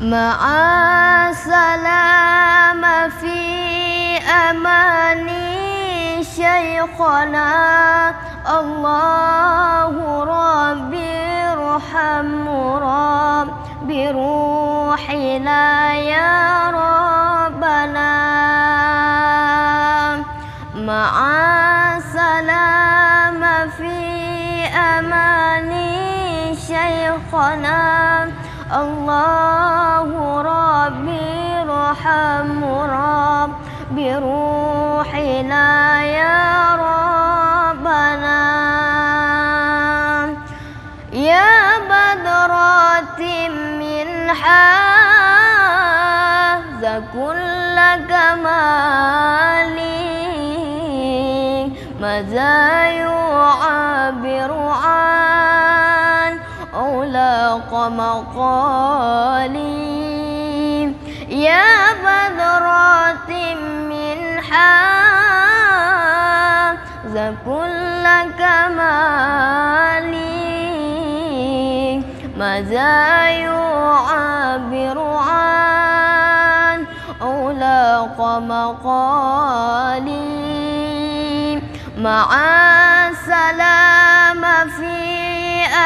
مع السلامة في أماني شيخنا الله ربي ارحمه ربي روحنا يا ربنا مع السلامة في أماني شيخنا الله ربي ارحمه ربي روحنا يا ربنا يا بدرات من حاز كل كمالي ماذا يعبر عن أولاق مقالي يا بدرات من حاز كل كمالي ماذا يعبر عن أولاق مقالي مع السلامة في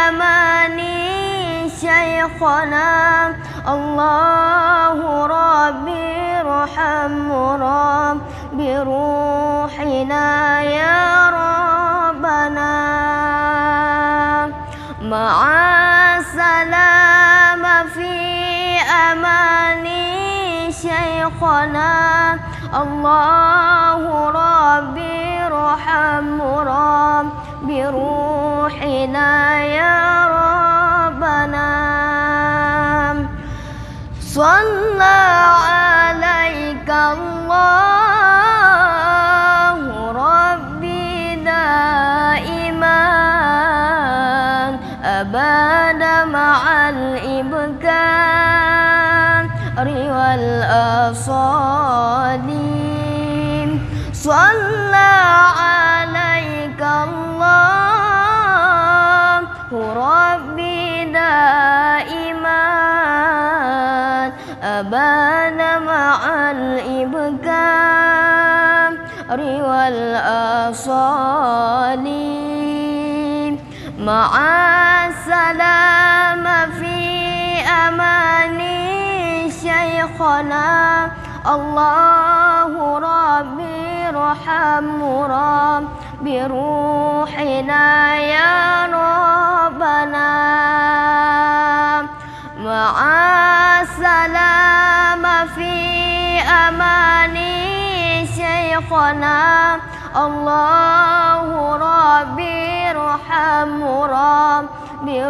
أماني شيخنا الله ربي ارحمه ربي روحنا يا ربنا مع السلامة في أماني شيخنا الله ربي ارحمه ربي روحنا يا ربنا صلى عليك الله ربي دائما أبدا مع الإبكار والأصال صلى عليك الله ربي دائما أبانا مع الإبكار والأصال مع السلامة في أماني شيخنا الله ربي ارحمه ربي روحنا يا ربنا مع السلامة في أماني شيخنا الله ربي ارحمه ربي